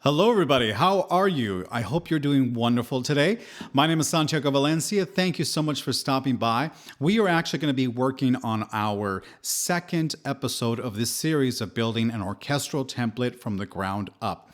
Hello, everybody. How are you? I hope you're doing wonderful today. My name is Santiago Valencia. Thank you so much for stopping by. We are actually going to be working on our second episode of this series of building an orchestral template from the ground up.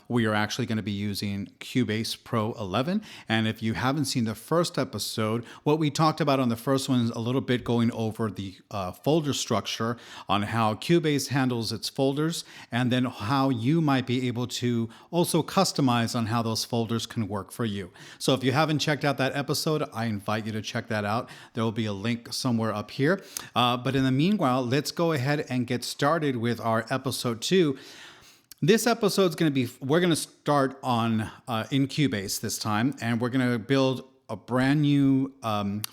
We are actually going to be using Cubase Pro 11. And if you haven't seen the first episode, what we talked about on the first one is a little bit going over the folder structure on how Cubase handles its folders, and then how you might be able to also customize on how those folders can work for you. So if you haven't checked out that episode, I invite you to check that out. There will be a link somewhere up here. But in the meanwhile, let's go ahead and get started with our episode 2. This episode is going to be, we're going to start on in Cubase this time, and we're going to build a brand new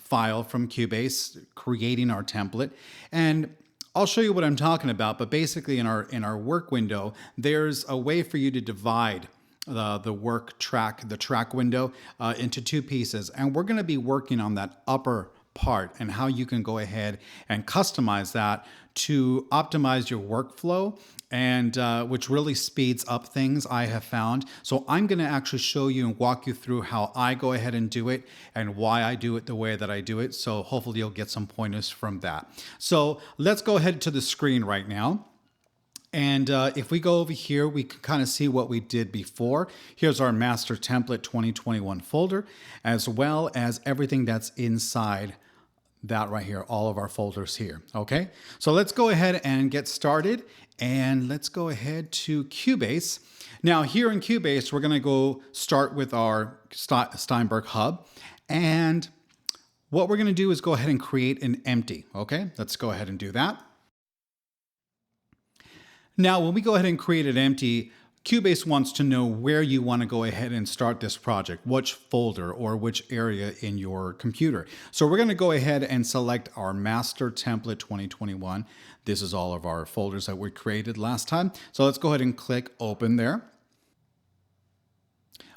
file from Cubase, creating our template. And I'll show you what I'm talking about, but basically in our work window, there's a way for you to divide the track window into two pieces. And we're going to be working on that upper part and how you can go ahead and customize that to optimize your workflow, and which really speeds up things, I have found. So I'm going to actually show you and walk you through how I go ahead and do it and why I do it the way that I do it. So hopefully you'll get some pointers from that. So let's go ahead to the screen right now. And if we go over here, we can kind of see what we did before. Here's our master template 2021 folder, as well as everything that's inside that right here, all of our folders here. Okay, so let's go ahead and get started, and let's go ahead to Cubase. Now here in Cubase, we're going to go start with our Steinberg hub, and what we're going to do is go ahead and create an empty. Okay, let's go ahead and do that. Now, when we go ahead and create an empty, Cubase wants to know where you want to go ahead and start this project, which folder or which area in your computer. So we're going to go ahead and select our master template 2021. This is all of our folders that we created last time. So let's go ahead and click open there.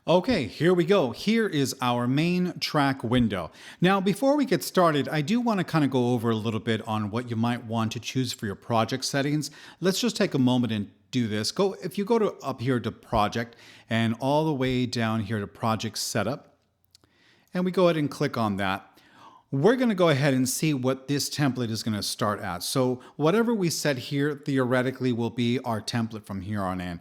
Okay, here we go. Here is our main track window. Now, before we get started, I do want to kind of go over a little bit on what you might want to choose for your project settings. Let's just take a moment and do this. If you go to up here to project and all the way down here to project setup, and we go ahead and click on that, we're going to go ahead and see what this template is going to start at. So whatever we set here theoretically will be our template from here on in.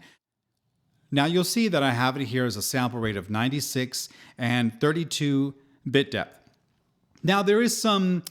Now you'll see that I have it here as a sample rate of 96 and 32-bit depth. Now there is some,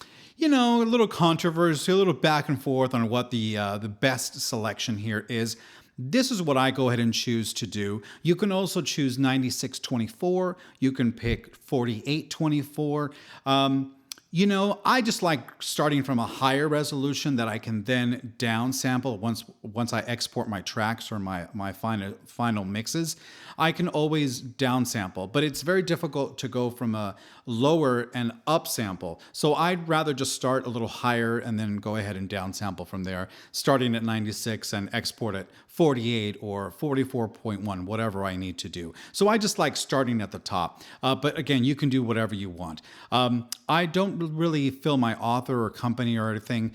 a little controversy, a little back and forth on what the best selection here is. This is what I go ahead and choose to do. You can also choose 9624. You can pick 4824. I just like starting from a higher resolution that I can then downsample once I export my tracks or my final mixes. I can always downsample, but it's very difficult to go from a lower and upsample. So I'd rather just start a little higher and then go ahead and downsample from there, starting at 96 and export at 48 or 44.1, whatever I need to do. So I just like starting at the top. But again, you can do whatever you want. I don't really fill my author or company or anything.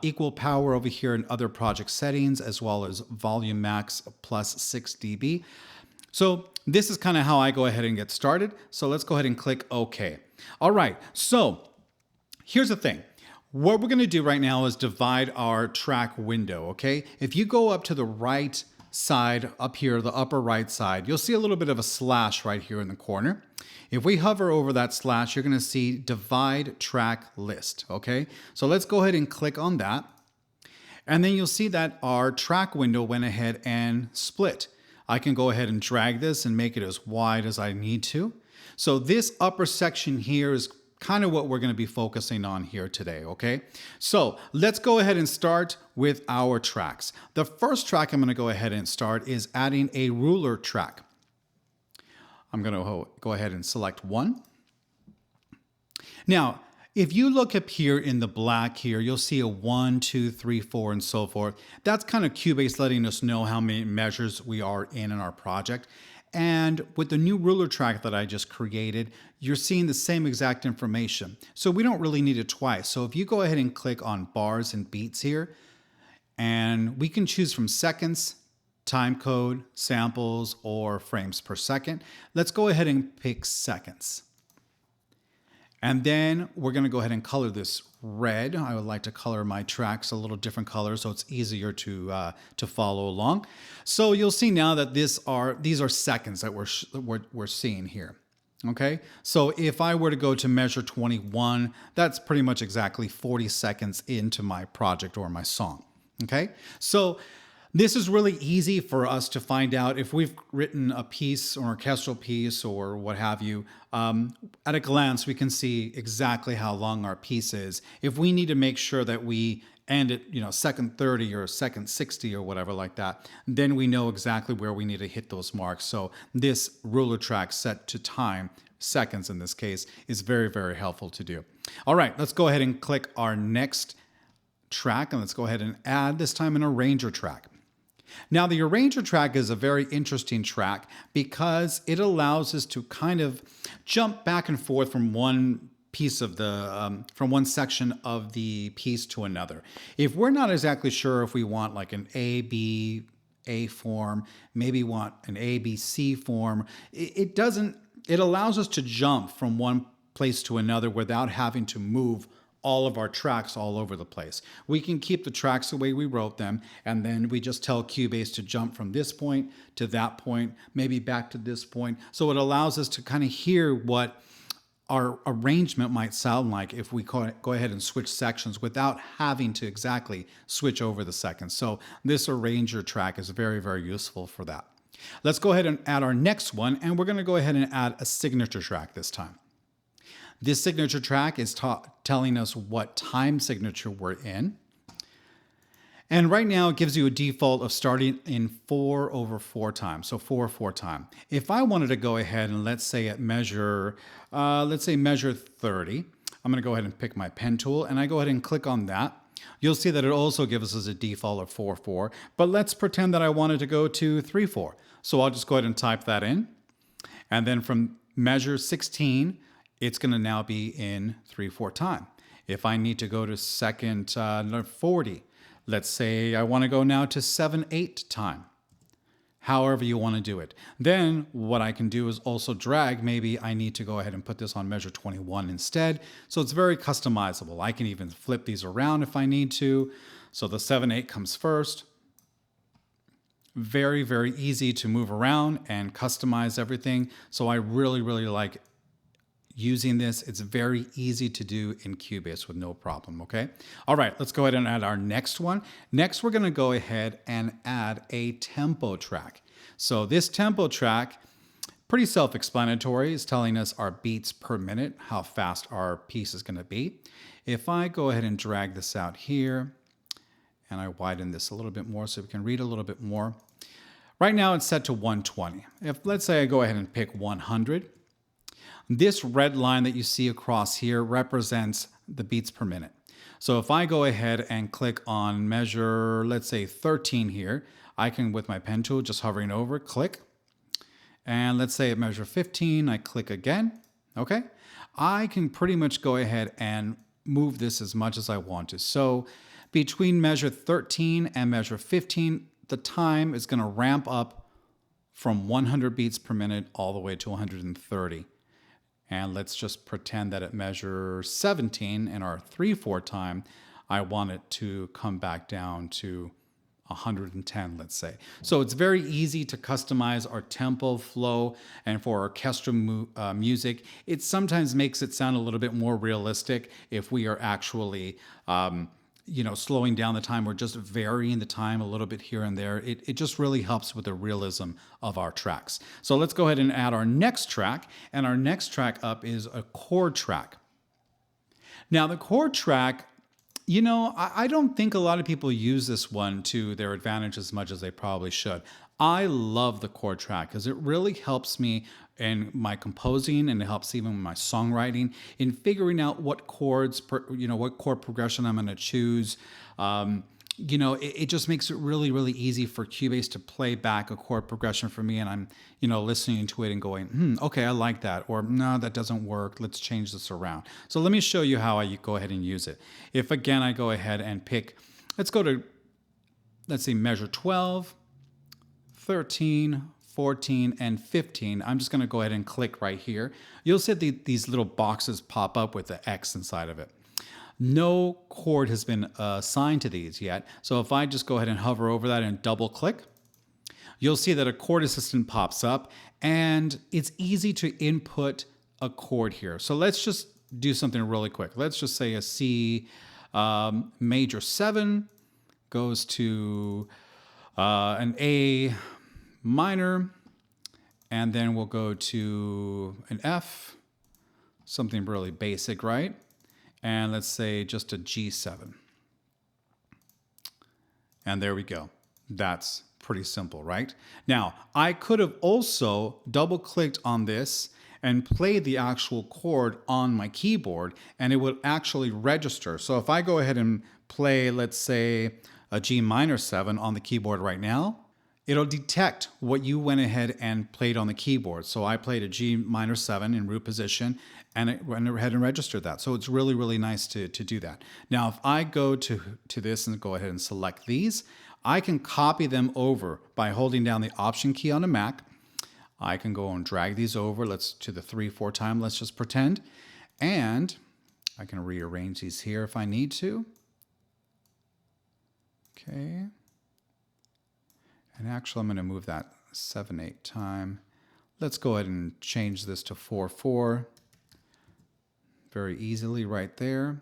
Equal power over here in other project settings, as well as volume max plus 6 dB. So this is kind of how I go ahead and get started. So let's go ahead and click OK. All right, so here's the thing. What we're going to do right now is divide our track window, okay? If you go up to the right side, up here, the upper right side, you'll see a little bit of a slash right here in the corner. If we hover over that slash, you're going to see divide track list, okay? So let's go ahead and click on that. And then you'll see that our track window went ahead and split. I can go ahead and drag this and make it as wide as I need to. So this upper section here is kind of what we're going to be focusing on here today, okay? So let's go ahead and start with our tracks. The first track I'm going to go ahead and start is adding a ruler track. I'm going to go ahead and select one. Now, if you look up here in the black here, you'll see a 1, 2, 3, 4, and so forth. That's kind of Cubase letting us know how many measures we are in our project. And with the new ruler track that I just created, you're seeing the same exact information. So we don't really need it twice. So if you go ahead and click on bars and beats here, and we can choose from seconds, time code, samples, or frames per second. Let's go ahead and pick seconds. And then we're going to go ahead and color this red. I would like to color my tracks a little different color so it's easier to follow along. So you'll see now that these are seconds that we're seeing here. Okay, so if I were to go to measure 21, that's pretty much exactly 40 seconds into my project or my song. Okay, so this is really easy for us to find out if we've written a piece or orchestral piece or what have you. At a glance, we can see exactly how long our piece is. If we need to make sure that we end at second 30 or second 60 or whatever like that, then we know exactly where we need to hit those marks. So this ruler track set to time, seconds in this case, is very, very helpful to do. All right, let's go ahead and click our next track, and let's go ahead and add this time an arranger track. Now, the arranger track is a very interesting track because it allows us to kind of jump back and forth from one piece of from one section of the piece to another. If we're not exactly sure if we want like an A, B, A form, maybe want an A, B, C form, it allows us to jump from one place to another without having to move all of our tracks all over the place. We can keep the tracks the way we wrote them, and then we just tell Cubase to jump from this point to that point, maybe back to this point. So it allows us to kind of hear what our arrangement might sound like if we go ahead and switch sections without having to exactly switch over the seconds. So this arranger track is very, very useful for that. Let's go ahead and add our next one, and we're going to go ahead and add a signature track this time. This signature track is telling us what time signature we're in. And right now it gives you a default of starting in 4/4 time, so 4/4 time. If I wanted to go ahead and let's say measure 30, I'm going to go ahead and pick my pen tool and I go ahead and click on that. You'll see that it also gives us a default of 4/4, but let's pretend that I wanted to go to 3/4. So I'll just go ahead and type that in. And then from measure 16, it's going to now be in 3/4 time. If I need to go to second 40, let's say I want to go now to 7/8 time. However you want to do it. Then what I can do is also drag. Maybe I need to go ahead and put this on measure 21 instead. So it's very customizable. I can even flip these around if I need to. So the 7/8 comes first. Very, very easy to move around and customize everything. So I really, really like using this. It's very easy to do in Cubase with no problem, okay? All right, let's go ahead and add our next one. Next, we're gonna go ahead and add a tempo track. So this tempo track, pretty self-explanatory, is telling us our beats per minute, how fast our piece is gonna be. If I go ahead and drag this out here, and I widen this a little bit more so we can read a little bit more. Right now it's set to 120. If let's say I go ahead and pick 100, this red line that you see across here represents the beats per minute. So if I go ahead and click on measure, let's say 13 here, I can, with my pen tool, just hovering over, click. And let's say at measure 15, I click again, okay? I can pretty much go ahead and move this as much as I want to. So between measure 13 and measure 15, the time is gonna ramp up from 100 beats per minute all the way to 130. And let's just pretend that at measure 17 in our 3/4 time, I want it to come back down to 110, let's say. So it's very easy to customize our tempo, flow, and for orchestral music, it sometimes makes it sound a little bit more realistic if we are actually slowing down the time or just varying the time a little bit here and there. It just really helps with the realism of our tracks. So let's go ahead and add our next track. And our next track up is a chord track. Now the chord track, I don't think a lot of people use this one to their advantage as much as they probably should. I love the chord track because it really helps me in my composing, and it helps even with my songwriting in figuring out what chords, what chord progression I'm going to choose. It just makes it really, really easy for Cubase to play back a chord progression for me, and I'm, listening to it and going, okay, I like that, or no, that doesn't work. Let's change this around. So let me show you how I go ahead and use it. If again I go ahead and pick, let's go to, let's see, measure 12. 13, 14, and 15. I'm just going to go ahead and click right here. You'll see these little boxes pop up with the X inside of it. No chord has been assigned to these yet. So if I just go ahead and hover over that and double click, you'll see that a chord assistant pops up, and it's easy to input a chord here. So let's just do something really quick. Let's just say a C major 7 goes to an A minor, and then we'll go to an F, something really basic, right? And let's say just a G7. And there we go. That's pretty simple, right? Now, I could have also double clicked on this and played the actual chord on my keyboard, and it would actually register. So if I go ahead and play, let's say, a G minor 7 on the keyboard right now, it'll detect what you went ahead and played on the keyboard. So I played a G minor 7 in root position, and it went ahead and registered that. So it's really, really nice to do that. Now, if I go to this and go ahead and select these, I can copy them over by holding down the Option key on a Mac. I can go and drag these over. Let's to the 3, 4 time. Let's just pretend. And I can rearrange these here if I need to. Okay. And actually, I'm going to move that 7, 8 time. Let's go ahead and change this to 4, 4. Very easily right there.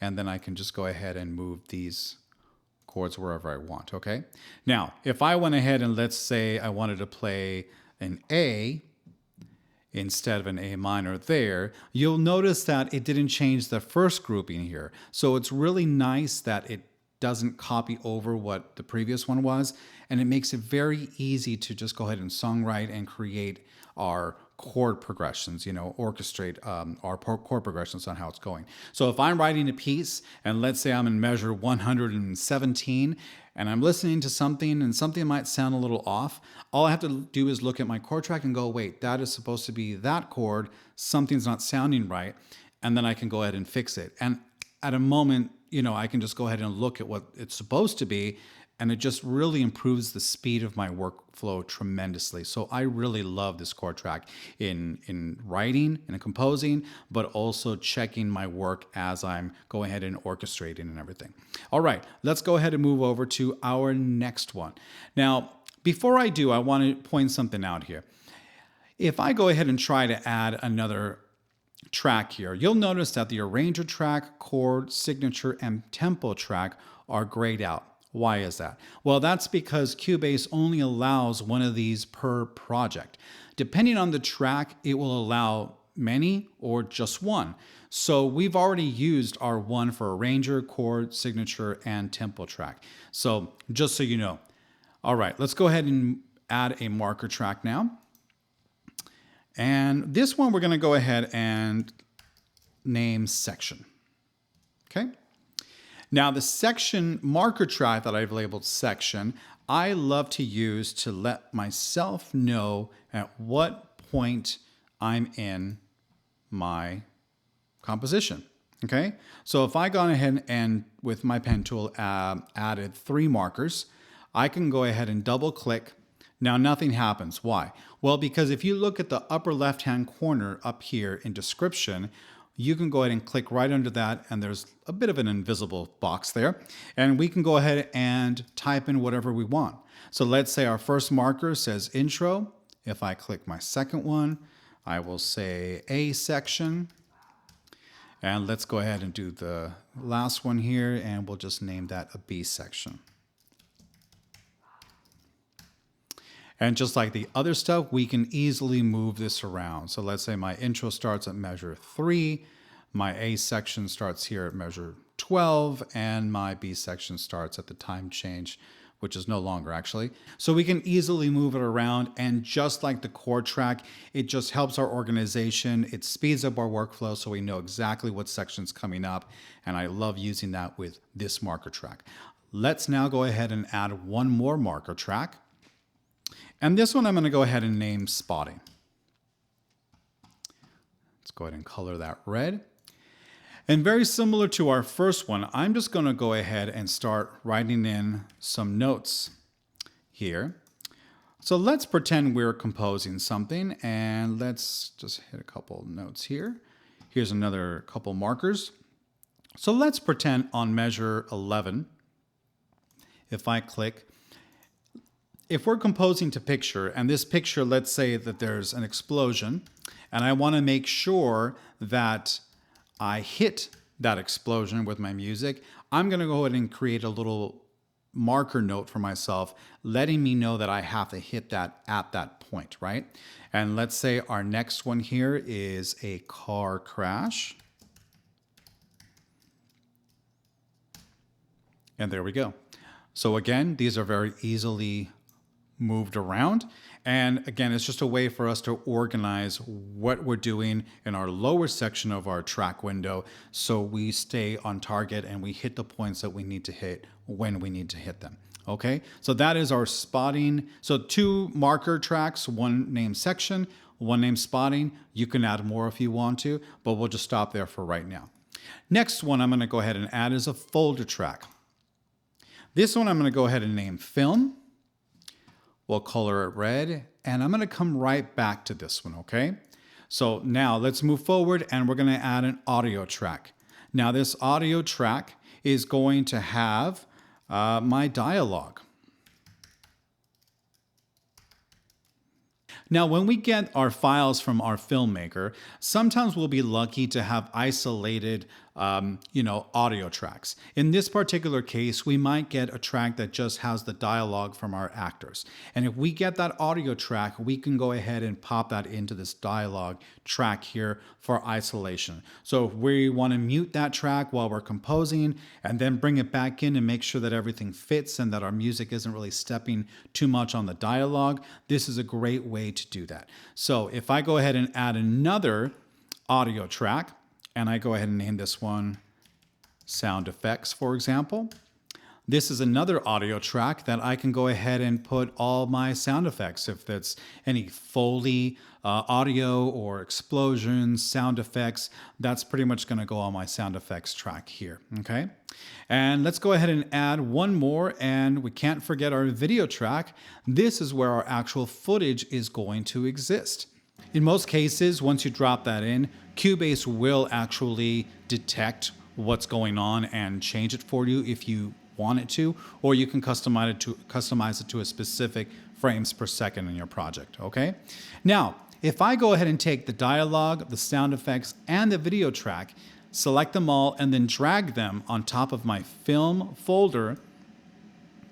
And then I can just go ahead and move these chords wherever I want, okay? Now, if I went ahead and let's say I wanted to play an A instead of an A minor there, you'll notice that it didn't change the first grouping here. So it's really nice that it doesn't copy over what the previous one was, and it makes it very easy to just go ahead and songwrite and create our chord progressions, orchestrate our chord progressions on how it's going. So if I'm writing a piece and let's say I'm in measure 117 and I'm listening to something and something might sound a little off, all I have to do is look at my chord track and go, wait, that is supposed to be that chord, something's not sounding right, and then I can go ahead and fix it. And at a moment, I can just go ahead and look at what it's supposed to be, and it just really improves the speed of my workflow tremendously. So I really love this chord track in writing and in composing, but also checking my work as I'm going ahead and orchestrating and everything. All right, let's go ahead and move over to our next one. Now, before I do, I want to point something out here. If I go ahead and try to add another track here, you'll notice that the arranger track, chord, signature, and tempo track are grayed out. Why is that? Well, that's because Cubase only allows one of these per project. Depending on the track, it will allow many or just one. So we've already used our one for arranger, chord, signature, and tempo track. So just so you know. All right, let's go ahead and add a marker track now. And this one we're going to go ahead and name section. Okay. Now the section marker track that I've labeled section, I love to use to let myself know at what point I'm in my composition. Okay. So if I gone ahead and with my pen tool added 3 markers, I can go ahead and double click. Now nothing happens. Why? Well, because if you look at the upper left-hand corner up here in description, you can go ahead and click right under that, and there's a bit of an invisible box there. And we can go ahead and type in whatever we want. So let's say our first marker says intro. If I click my second one, I will say A section. And let's go ahead and do the last one here, and we'll just name that a B section. And just like the other stuff, we can easily move this around. So let's say my intro starts at measure 3, my A section starts here at measure 12, and my B section starts at the time change, which is no longer actually. So we can easily move it around, and just like the chord track, it just helps our organization. It speeds up our workflow so we know exactly what section's coming up, and I love using that with this marker track. Let's now go ahead and add one more marker track. And this one I'm going to go ahead and name spotting. Let's go ahead and color that red. And very similar to our first one, I'm just going to go ahead and start writing in some notes here. So let's pretend we're composing something, and let's just hit a couple notes here. Here's another couple markers. So let's pretend on measure 11, if I click, if we're composing to picture, and this picture, let's say that there's an explosion, and I want to make sure that I hit that explosion with my music, I'm going to go ahead and create a little marker note for myself, letting me know that I have to hit that at that point, right? And let's say our next one here is a car crash. And there we go. So again, these are very easily moved around. And again, it's just a way for us to organize what we're doing in our lower section of our track window so we stay on target and we hit the points that we need to hit when we need to hit them. Okay, so that is our spotting. So 2 marker tracks, 1 named section, 1 named spotting. You can add more if you want to, but we'll just stop there for right now. Next one I'm going to go ahead and add is a folder track. This one I'm going to go ahead and name film. We'll color it red, and I'm going to come right back to this one, okay? So now let's move forward, and we're going to add an audio track. Now this audio track is going to have my dialogue. Now, when we get our files from our filmmaker, sometimes we'll be lucky to have isolated, audio tracks. In this particular case, we might get a track that just has the dialogue from our actors. And if we get that audio track, we can go ahead and pop that into this dialogue track here for isolation. So if we want to mute that track while we're composing and then bring it back in and make sure that everything fits and that our music isn't really stepping too much on the dialogue, this is a great way to do that. So if I go ahead and add another audio track, and I go ahead and name this one sound effects, for example. This is another audio track that I can go ahead and put all my sound effects. If that's any Foley audio or explosions, sound effects, that's pretty much going to go on my sound effects track here. Okay. And let's go ahead and add one more, and we can't forget our video track. This is where our actual footage is going to exist. In most cases, once you drop that in, Cubase will actually detect what's going on and change it for you if you want it to, or you can customize it to a specific frames per second in your project, okay? Now, if I go ahead and take the dialogue, the sound effects, and the video track, select them all, and then drag them on top of my film folder,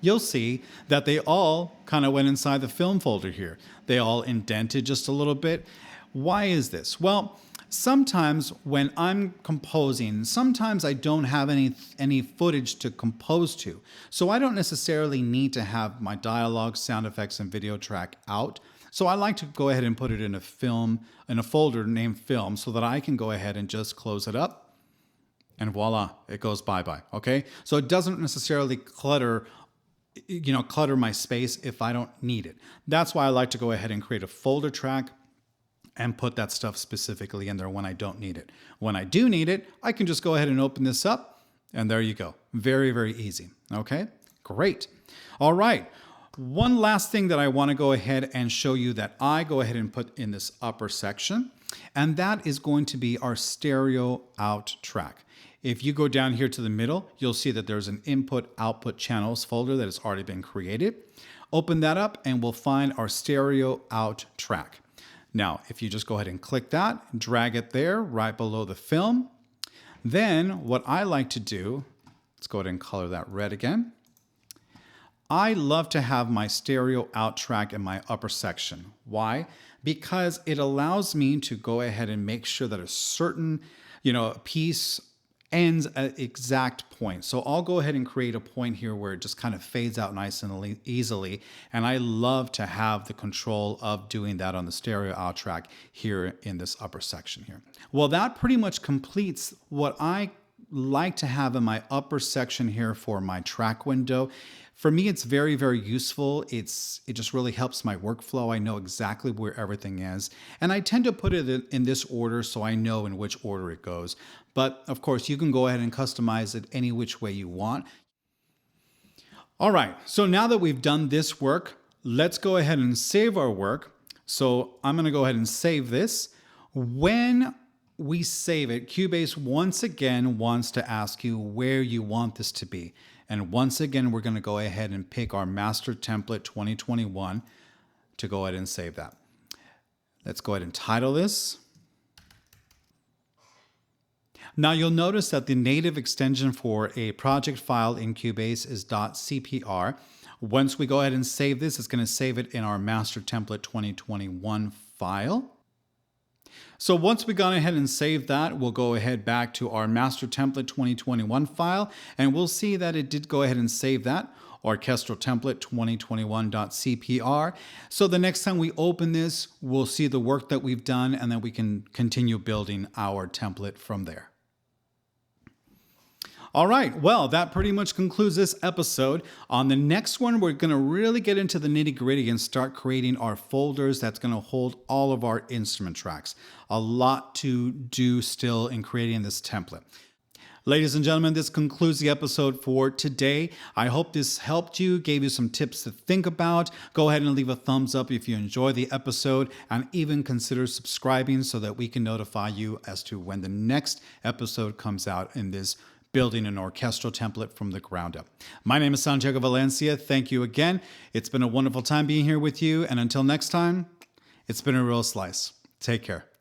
you'll see that they all kind of went inside the film folder here. They all indented just a little bit. Why is this? Well, sometimes when I'm composing, sometimes I don't have any footage to compose to. So I don't necessarily need to have my dialogue, sound effects, and video track out. So I like to go ahead and put it in a folder named film so that I can go ahead and just close it up, and voila, it goes bye-bye, okay? So it doesn't necessarily clutter my space if I don't need it. That's why I like to go ahead and create a folder track and put that stuff specifically in there when I don't need it. When I do need it, I can just go ahead and open this up, and there you go. Very, very easy. Okay, great. All right. One last thing that I want to go ahead and show you that I go ahead and put in this upper section, and that is going to be our stereo out track. If you go down here to the middle, you'll see that there's an input output channels folder that has already been created. Open that up and we'll find our stereo out track. Now, if you just go ahead and click that, drag it there right below the film. Then what I like to do, let's go ahead and color that red again. I love to have my stereo out track in my upper section. Why? Because it allows me to go ahead and make sure that a certain, piece ends at exact point. So I'll go ahead and create a point here where it just kind of fades out nice and easily. And I love to have the control of doing that on the stereo out track here in this upper section here. Well, that pretty much completes what I like to have in my upper section here for my track window. For me, it's very, very useful. It just really helps my workflow. I know exactly where everything is. And I tend to put it in this order so I know in which order it goes. But of course, you can go ahead and customize it any which way you want. All right, so now that we've done this work, Let's go ahead and save our work. So I'm going to go ahead and save this. When we save it, Cubase once again wants to ask you where you want this to be. And once again, we're going to go ahead and pick our master template 2021 to go ahead and save that. Let's go ahead and title this. Now you'll notice that the native extension for a project file in Cubase is .cpr. Once we go ahead and save this, it's going to save it in our master template 2021 file. So once we've gone ahead and saved that, we'll go ahead back to our master template 2021 file, and we'll see that it did go ahead and save that, Orchestral Template 2021.cpr. So the next time we open this, we'll see the work that we've done, and then we can continue building our template from there. All right, well, that pretty much concludes this episode. On the next one, we're going to really get into the nitty-gritty and start creating our folders that's going to hold all of our instrument tracks. A lot to do still in creating this template. Ladies and gentlemen, this concludes the episode for today. I hope this helped you, gave you some tips to think about. Go ahead and leave a thumbs up if you enjoy the episode, and even consider subscribing so that we can notify you as to when the next episode comes out in this building an orchestral template from the ground up. My name is Santiago Valencia. Thank you again. It's been a wonderful time being here with you. And until next time, it's been a real slice. Take care.